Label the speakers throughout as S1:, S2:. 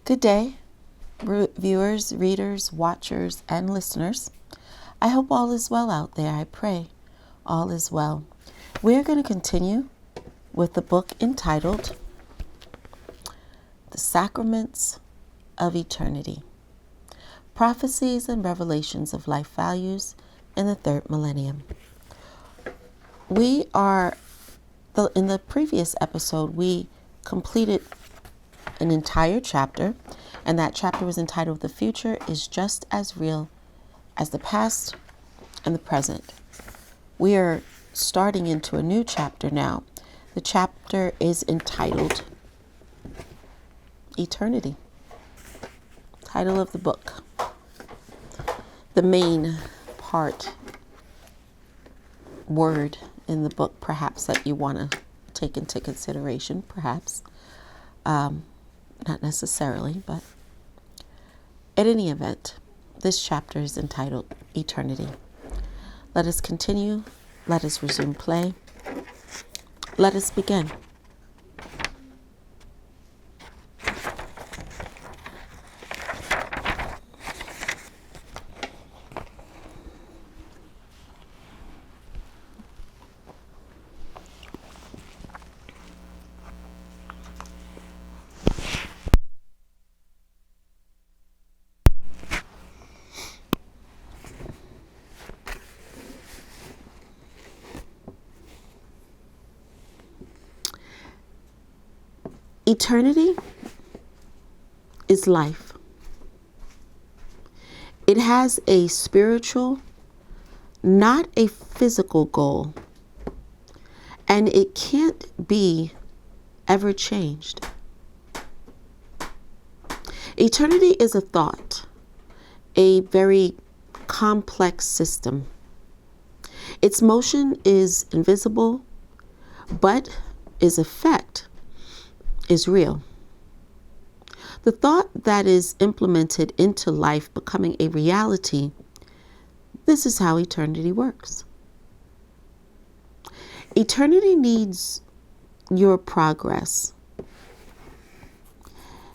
S1: Good day, viewers, readers, watchers, and listeners. I hope all is well out there. I pray all is well. We're going to continue with the book entitled The Sacraments of Eternity, Prophecies and Revelations of Life Values in the Third Millennium. In the previous episode, we completed an entire chapter, and that chapter was entitled The Future is Just as Real as the Past and the Present. We are starting into a new chapter now. The chapter is entitled Eternity. Title of the book. The main word in the book, perhaps, that you want to take into consideration, perhaps. Not necessarily, but at any event, this chapter is entitled Eternity. Let us continue. Let us resume play. Let us begin. Eternity is life. It has a spiritual, not a physical goal, and it can't be ever changed. Eternity is a thought, a very complex system. Its motion is invisible, but its effect is real. The thought that is implemented into life becoming a reality, this is how eternity works. Eternity needs your progress,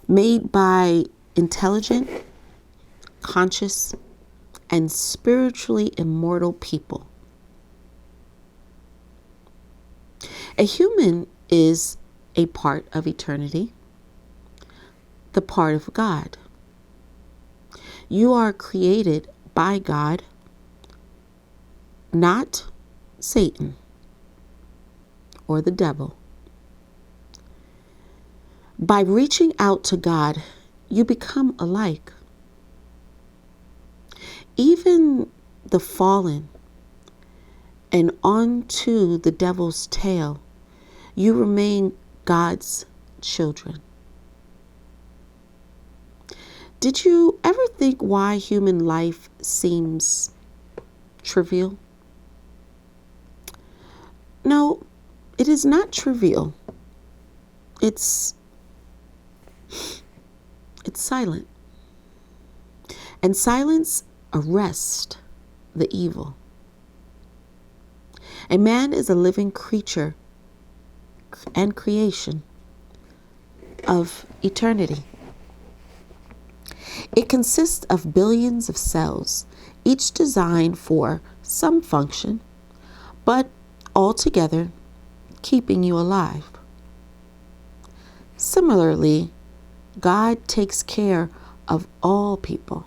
S1: made by intelligent, conscious, and spiritually immortal people. A human is a part of eternity, the part of God. You are created by God, not Satan or the devil. By reaching out to God, you become alike. Even the fallen and onto the devil's tail, you remain God's children. Did you ever think why human life seems trivial? No, it is not trivial. It's silent. And silence arrests the evil. A man is a living creature and creation of eternity. It consists of billions of cells, each designed for some function, but altogether keeping you alive. Similarly, God takes care of all people.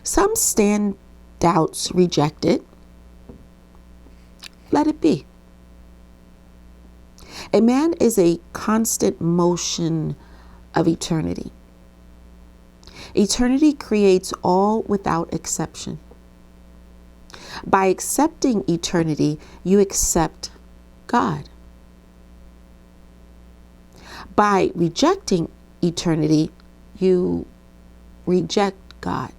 S1: Some standouts reject it. Let it be. A man is a constant motion of eternity. Eternity creates all without exception. By accepting eternity, you accept God. By rejecting eternity, you reject God.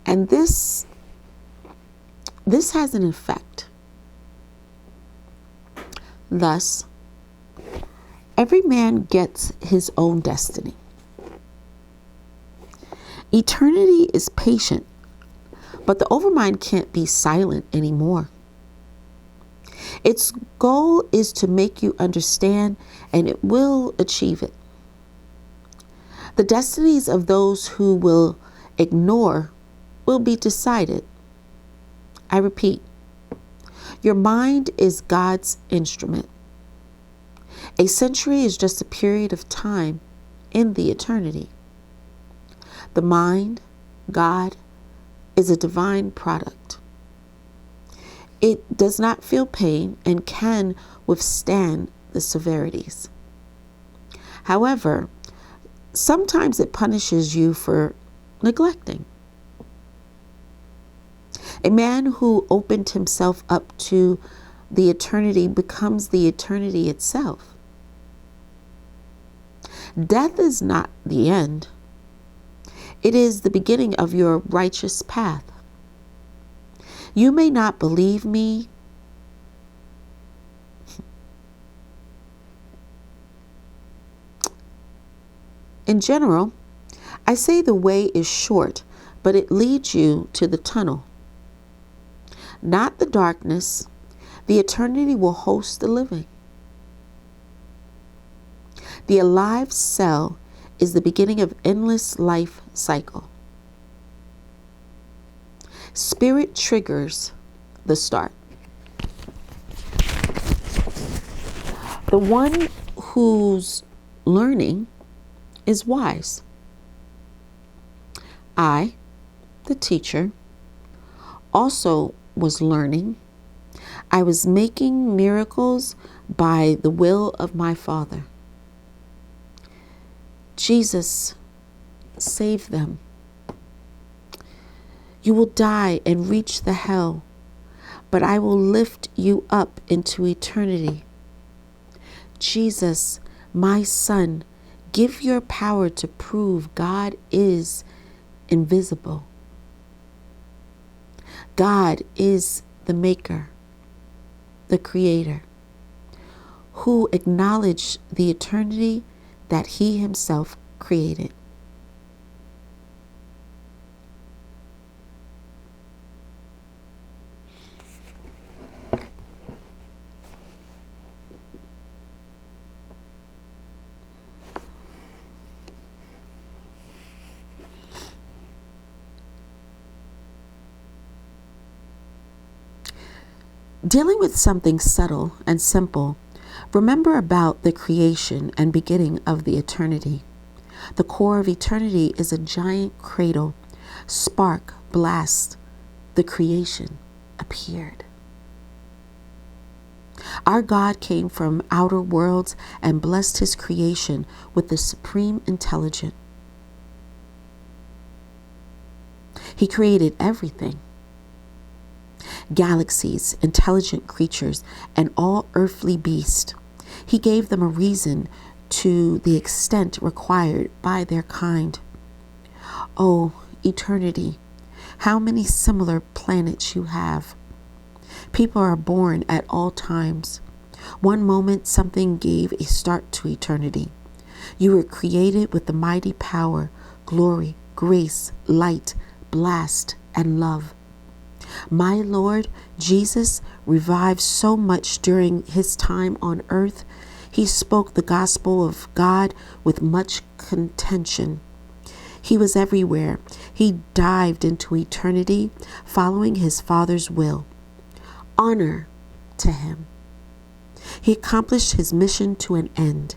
S1: And this has an effect. Thus, every man gets his own destiny. Eternity is patient, but the overmind can't be silent anymore. Its goal is to make you understand, and it will achieve it. The destinies of those who will ignore will be decided. I repeat, your mind is God's instrument. A century is just a period of time in the eternity. The mind, God, is a divine product. It does not feel pain and can withstand the severities. However, sometimes it punishes you for neglecting. A man who opened himself up to the eternity becomes the eternity itself. Death is not the end. It is the beginning of your righteous path. You may not believe me. In general, I say the way is short, but it leads you to the tunnel. Not the darkness. The eternity will host the living. The alive cell is the beginning of endless life cycle. Spirit triggers the start. The one who's learning is wise. I, the teacher, also was learning. I was making miracles by the will of my Father. Jesus, save them. You will die and reach the hell, but I will lift you up into eternity. Jesus, my son, give your power to prove God is invisible. God is the maker, the creator, who acknowledged the eternity that he himself created. Dealing with something subtle and simple, remember about the creation and beginning of the eternity. The core of eternity is a giant cradle. Spark, blast, the creation appeared. Our God came from outer worlds and blessed his creation with the supreme intelligence. He created everything. Galaxies, intelligent creatures, and all earthly beasts. He gave them a reason to the extent required by their kind. Oh, eternity, how many similar planets you have. People are born at all times. One moment something gave a start to eternity. You were created with the mighty power, glory, grace, light, blast, and love. My Lord Jesus revived so much during his time on earth. He spoke the gospel of God with much contention. He was everywhere. He dived into eternity, following his Father's will. Honor to him. He accomplished his mission to an end,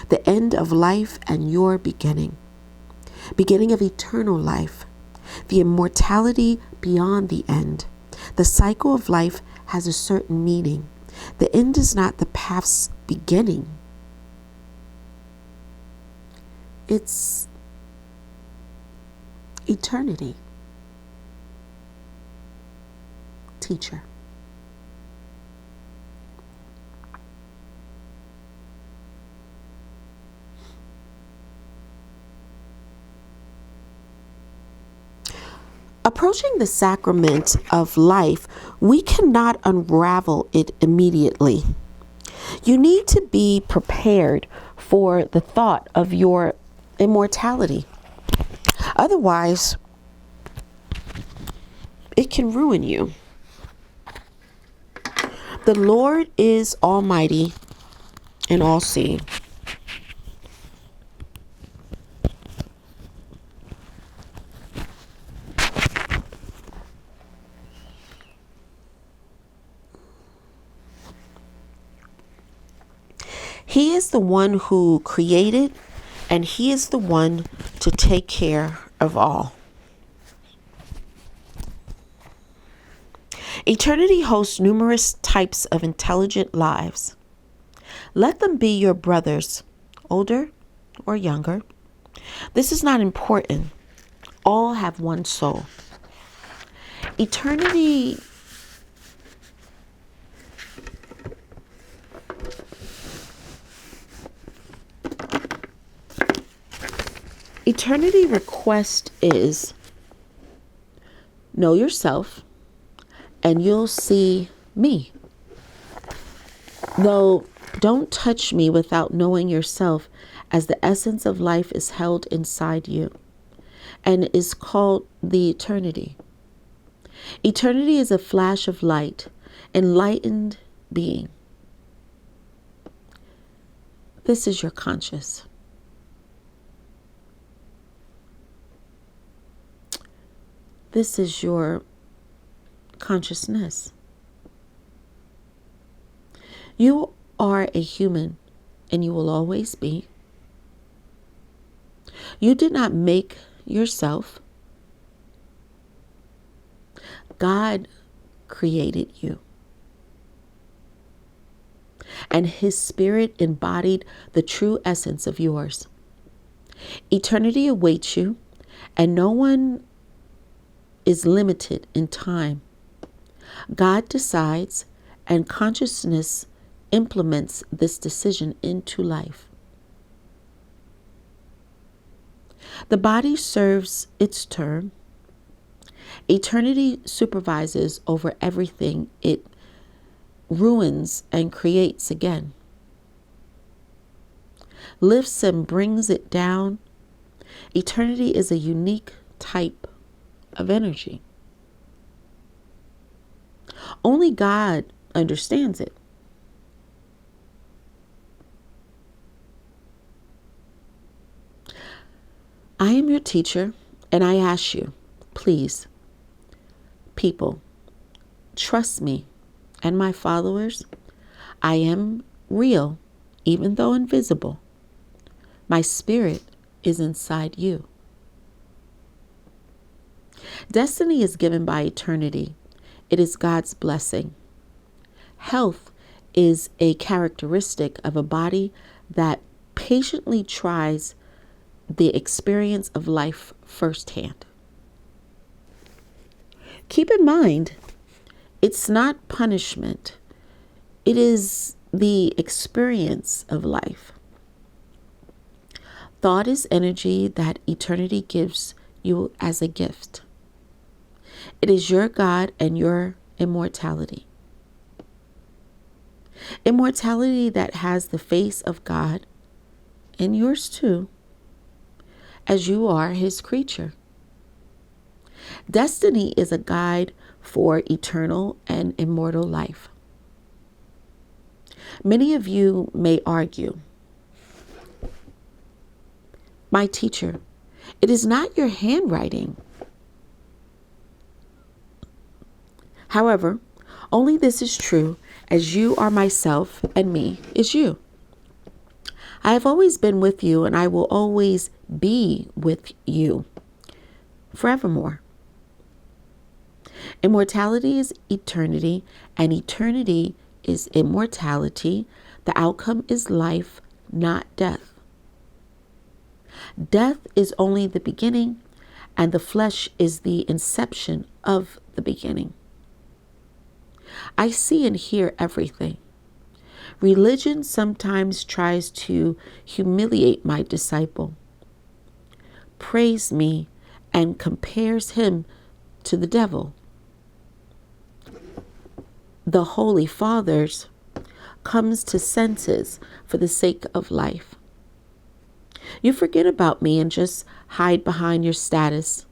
S1: the end of life and your beginning of eternal life. The immortality beyond the end. The cycle of life has a certain meaning. The end is not the path's beginning. It's eternity. Teacher. Approaching the sacrament of life, we cannot unravel it immediately. You need to be prepared for the thought of your immortality. Otherwise, it can ruin you. The Lord is almighty and all-seeing. He is the one who created, and he is the one to take care of all. Eternity hosts numerous types of intelligent lives. Let them be your brothers, older or younger. This is not important. All have one soul. Eternity request is know yourself and you'll see me. Though don't touch me without knowing yourself, as the essence of life is held inside you and is called the eternity. Eternity is a flash of light, enlightened being. This is your conscious. This is your consciousness. You are a human, and you will always be. You did not make yourself. God created you. And his spirit embodied the true essence of yours. Eternity awaits you, and no one is limited in time. God decides, and consciousness implements this decision into life. The body serves its term. Eternity supervises over everything. It ruins and creates again, lifts and brings it down. Eternity is a unique type of energy. Only God understands it. I am your teacher, and I ask you, please, people, trust me and my followers. I am real, even though invisible. My spirit is inside you. Destiny is given by eternity. It is God's blessing. Health is a characteristic of a body that patiently tries the experience of life firsthand. Keep in mind, it's not punishment. It is the experience of life. Thought is energy that eternity gives you as a gift. It is your God and your immortality. Immortality that has the face of God, and yours too, as you are his creature. Destiny is a guide for eternal and immortal life. Many of you may argue, my teacher, it is not your handwriting. However, only this is true, as you are myself and me is you. I have always been with you, and I will always be with you forevermore. Immortality is eternity, and eternity is immortality. The outcome is life, not death. Death is only the beginning, and the flesh is the inception of the beginning. I see and hear everything. Religion sometimes tries to humiliate my disciple, praise me, and compares him to the devil. The Holy Fathers comes to senses for the sake of life. You forget about me and just hide behind your status.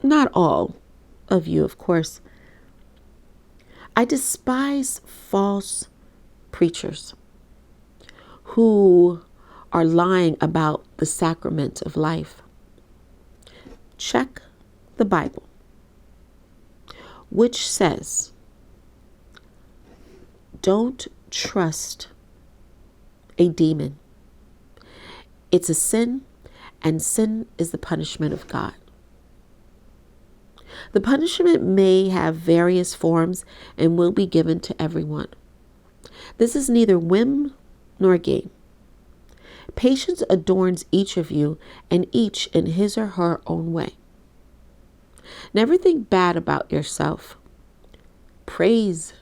S1: Not all of you, of course. I despise false preachers who are lying about the sacrament of life. Check the Bible, which says, don't trust a demon. It's a sin, and sin is the punishment of God. The punishment may have various forms and will be given to everyone. This is neither whim nor game. Patience adorns each of you, and each in his or her own way. Never think bad about yourself. Praise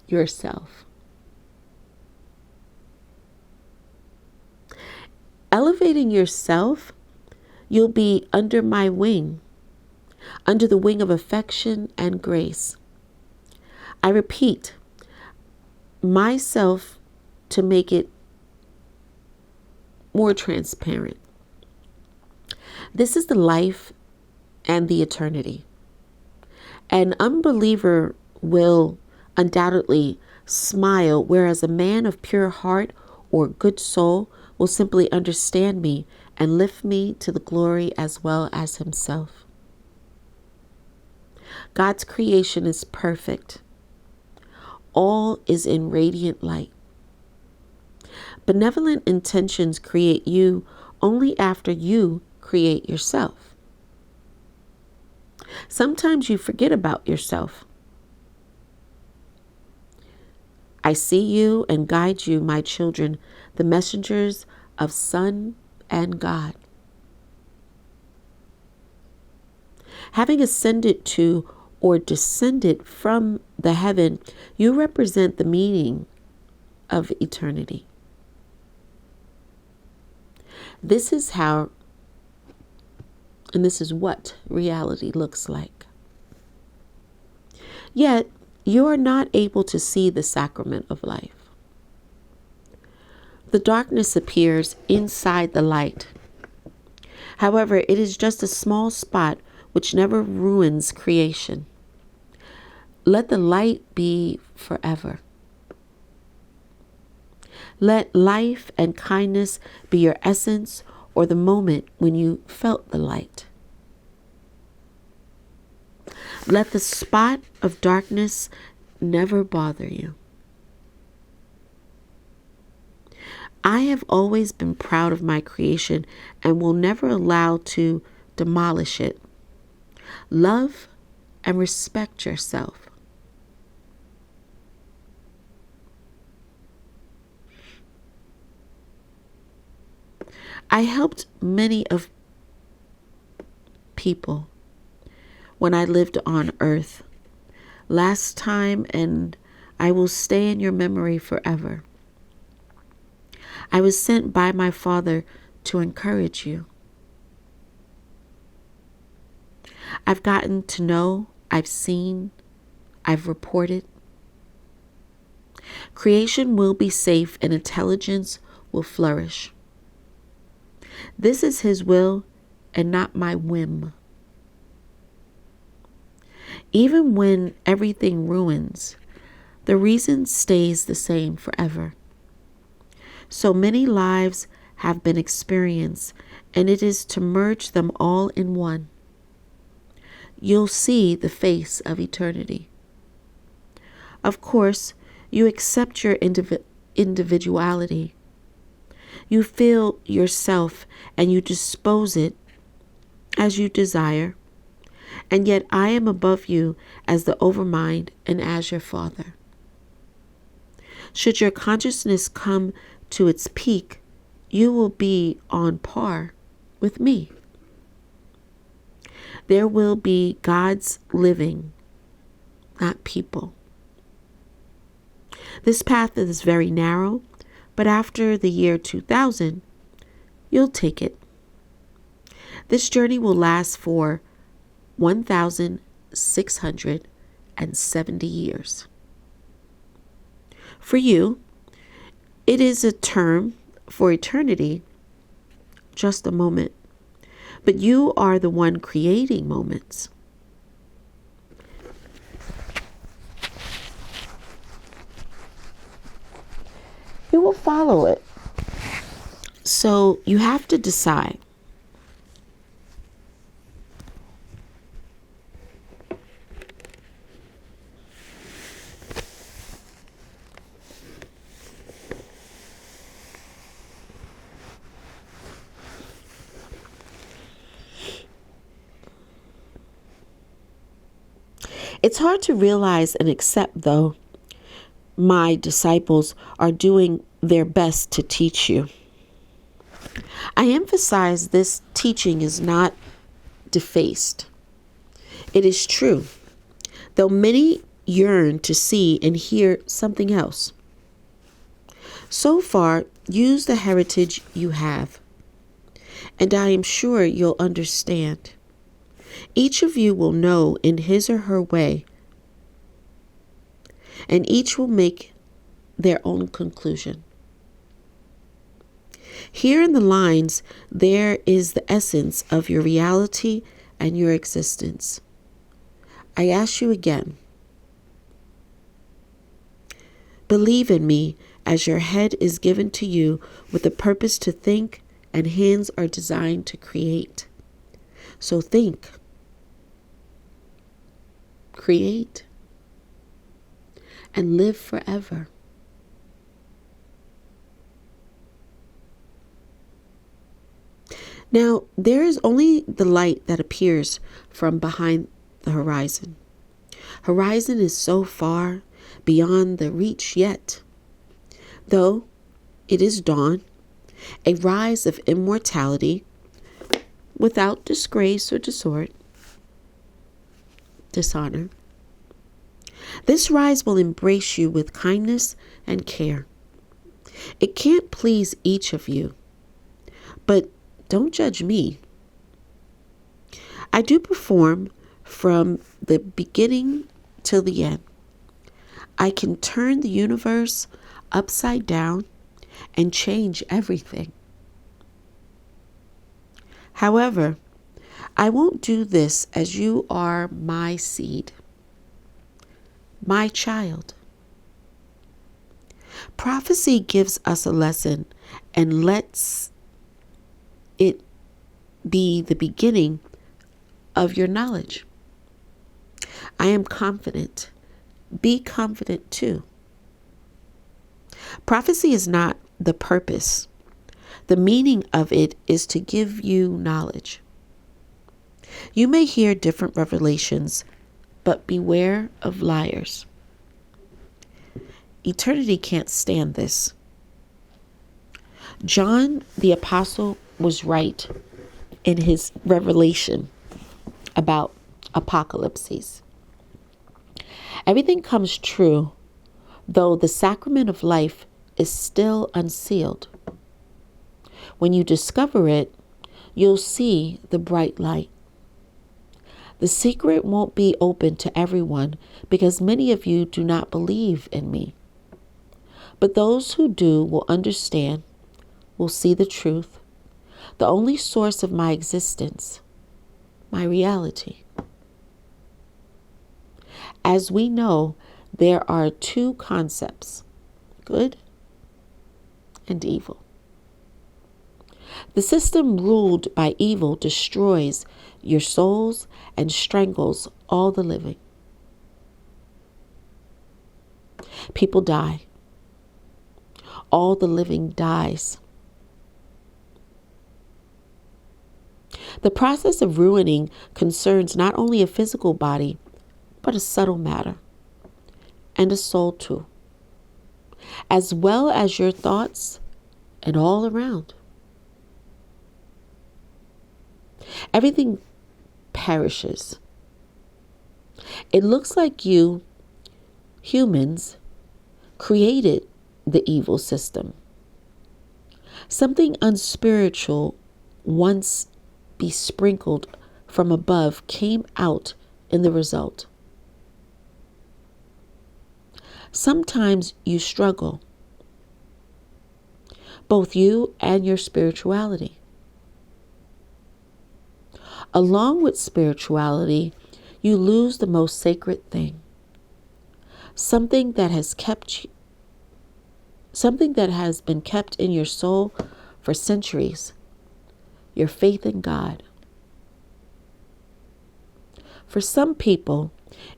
S1: yourself. Elevating yourself, you'll be under my wing, under the wing of affection and grace. I repeat, myself to make it more transparent. This is the life and the eternity. An unbeliever will undoubtedly smile, whereas a man of pure heart or good soul will simply understand me and lift me to the glory as well as himself. God's creation is perfect. All is in radiant light. Benevolent intentions create you only after you create yourself. Sometimes you forget about yourself. I see you and guide you, my children, the messengers of Son and God. Having ascended to or descended from the heaven, you represent the meaning of eternity. This is how, and this is what reality looks like. Yet, you are not able to see the sacrament of life. The darkness appears inside the light. However, it is just a small spot which never ruins creation. Let the light be forever. Let life and kindness be your essence or the moment when you felt the light. Let the spot of darkness never bother you. I have always been proud of my creation and will never allow to demolish it. Love and respect yourself. I helped many of people when I lived on earth last time, and I will stay in your memory forever. I was sent by my Father to encourage you. I've gotten to know, I've seen, I've reported. Creation will be safe and intelligence will flourish. This is His will and not my whim. Even when everything ruins, the reason stays the same forever. So many lives have been experienced, and it is to merge them all in one. You'll see the face of eternity. Of course, you accept your individuality. You feel yourself and you dispose it as you desire. And yet I am above you as the overmind and as your Father. Should your consciousness come to its peak, you will be on par with me. There will be God's living, not people. This path is very narrow, but after the year 2000, you'll take it. This journey will last for 1,670 years. For you, it is a term. For eternity, just a moment. But you are the one creating moments. you will follow it. So you have to decide. It's hard to realize and accept, though, my disciples are doing their best to teach you. I emphasize this teaching is not defaced. It is true, though many yearn to see and hear something else. So far, use the heritage you have, and I am sure you'll understand. Each of you will know in his or her way, and each will make their own conclusion. Here in the lines, there is the essence of your reality and your existence. I ask you again, believe in me as your head is given to you with the purpose to think and hands are designed to create. So think, create, and live forever. Now, there is only the light that appears from behind the horizon. Horizon is so far beyond the reach yet. Though it is dawn, a rise of immortality without disgrace or dishonor. This rise will embrace you with kindness and care. It can't please each of you, but don't judge me. I do perform from the beginning till the end. I can turn the universe upside down and change everything. However, I won't do this as you are my seed, my child. Prophecy gives us a lesson and lets it be the beginning of your knowledge. I am confident. Be confident too. Prophecy is not the purpose. The meaning of it is to give you knowledge. You may hear different revelations, but beware of liars. Eternity can't stand this. John the Apostle was right in his revelation about apocalypses. Everything comes true, though the sacrament of life is still unsealed. When you discover it, you'll see the bright light. The secret won't be open to everyone because many of you do not believe in me. But those who do will understand, will see the truth, the only source of my existence, my reality. As we know, there are two concepts, good and evil. The system ruled by evil destroys your souls and strangles all the living. People die. All the living dies. The process of ruining concerns not only a physical body, but a subtle matter, and a soul too, as well as your thoughts and all around. Everything perishes. It looks like you, humans, created the evil system. Something unspiritual, once besprinkled from above, came out in the result. Sometimes you struggle, both you and your spirituality. Along with spirituality, you lose the most sacred thing, something that has kept something that has been kept in your soul for centuries, your faith in God. For some people,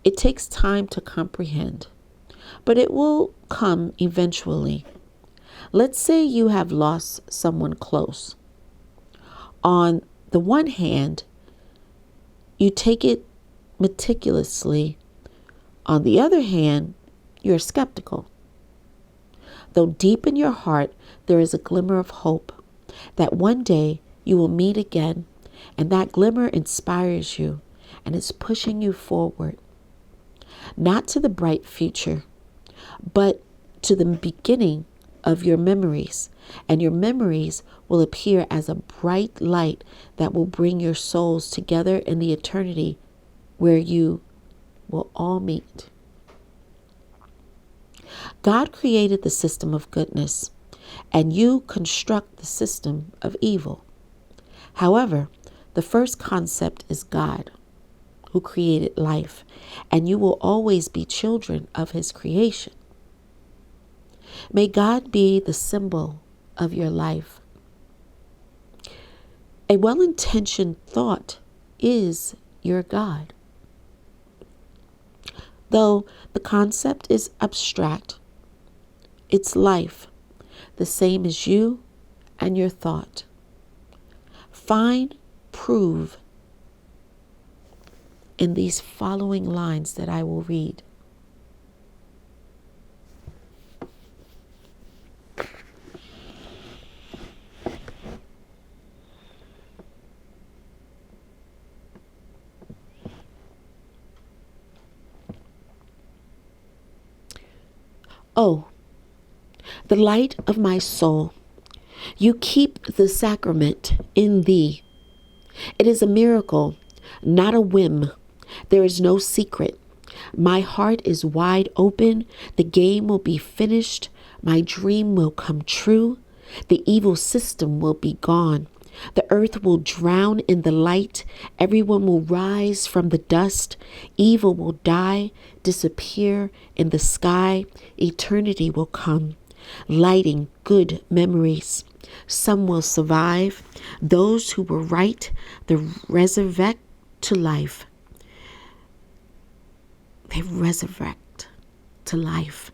S1: it takes time to comprehend, but it will come eventually. Let's say you have lost someone close. On the one hand, you take it meticulously. On the other hand, you're skeptical. Though deep in your heart, there is a glimmer of hope that one day you will meet again, and that glimmer inspires you and is pushing you forward, not to the bright future, but to the beginning of your memories. And your memories will appear as a bright light that will bring your souls together in the eternity where you will all meet. God created the system of goodness, and you construct the system of evil. However, the first concept is God, who created life, and you will always be children of his creation. May God be the symbol of your life. A well-intentioned thought is your God. Though the concept is abstract, it's life, the same as you and your thought. Find proof in these following lines that I will read. Oh, the light of my soul, you keep the sacrament in thee. It is a miracle, not a whim. There is no secret. My heart is wide open. The game will be finished. My dream will come true. The evil system will be gone. The earth will drown in the light. Everyone will rise from the dust. Evil will die, disappear in the sky. Eternity will come, lighting good memories. Some will survive. Those who were right, they resurrect to life. They resurrect to life.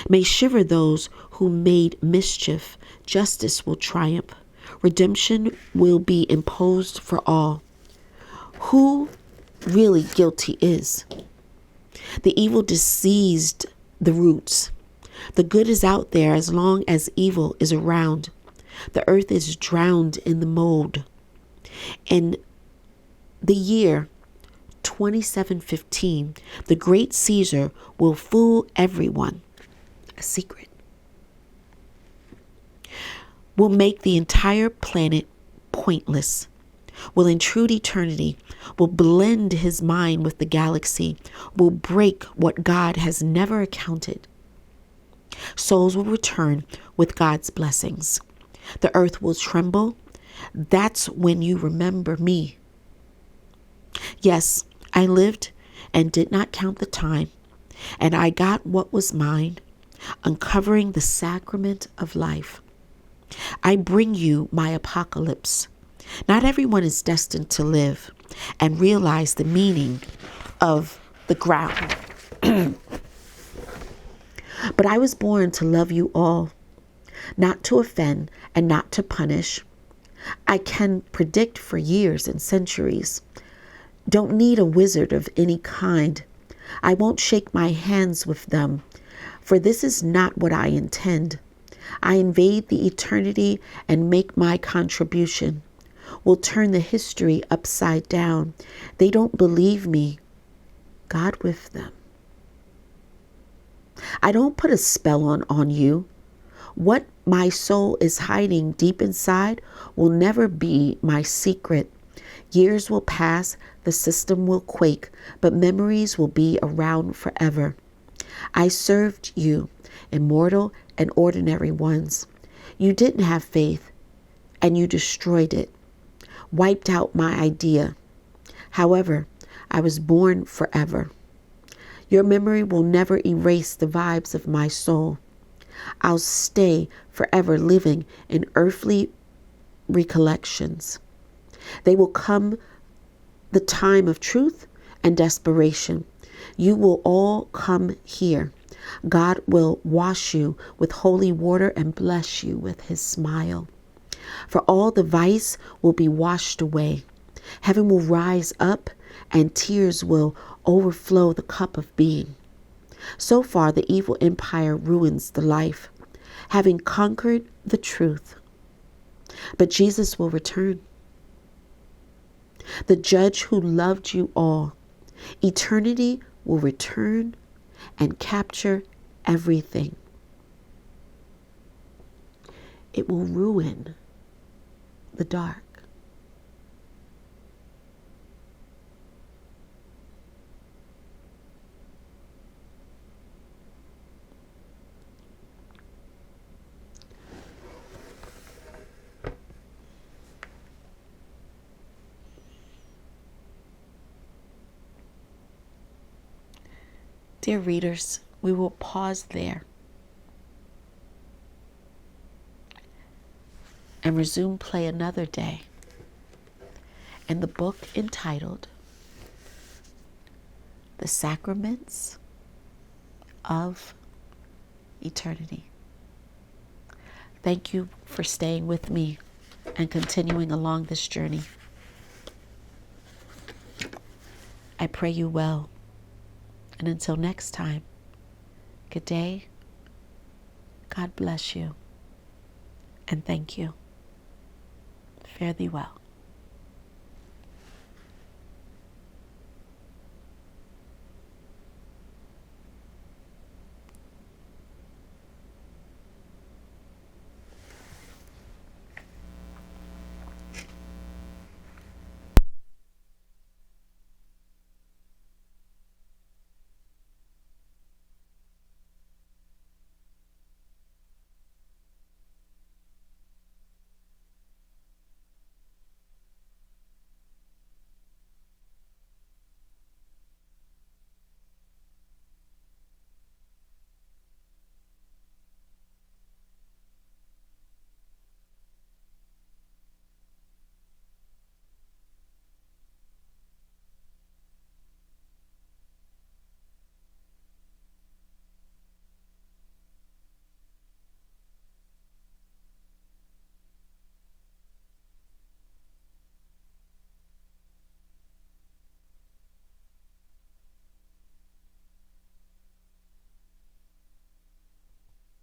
S1: May shiver those who made mischief. Justice will triumph. Redemption will be imposed for all. Who really guilty is? The evil diseased the roots. The good is out there as long as evil is around. The earth is drowned in the mold. In the year 2715, the great Caesar will fool everyone. A secret. Will make the entire planet pointless. Will intrude eternity. Will blend his mind with the galaxy. Will break what God has never accounted. Souls will return with God's blessings. The earth will tremble. That's when you remember me. Yes, I lived and did not count the time, and I got what was mine, uncovering the sacrament of life. I bring you my apocalypse. Not everyone is destined to live and realize the meaning of the ground. But I was born to love you all, not to offend and not to punish. I can predict for years and centuries. Don't need a wizard of any kind. I won't shake my hands with them, for this is not what I intend. I invade the eternity and make my contribution. Will turn the history upside down. They don't believe me. God with them. I don't put a spell on you. What my soul is hiding deep inside will never be my secret. Years will pass, the system will quake, but memories will be around forever. I served you, immortal and ordinary ones. You didn't have faith, and you destroyed it, wiped out my idea. However, I was born forever. Your memory will never erase the vibes of my soul. I'll stay forever living in earthly recollections. They will come the time of truth and desperation. You will all come here. God will wash you with holy water and bless you with his smile. For all the vice will be washed away. Heaven will rise up and tears will overflow the cup of being. So far, the evil empire ruins the life, having conquered the truth. But Jesus will return. The judge who loved you all. Eternity will return and capture everything. It will ruin the dark. Dear readers, we will pause there and resume play another day in the book entitled The Sacraments of Eternity. Thank you for staying with me and continuing along this journey. I pray you well. And until next time, good day, God bless you, and thank you. Fare thee well.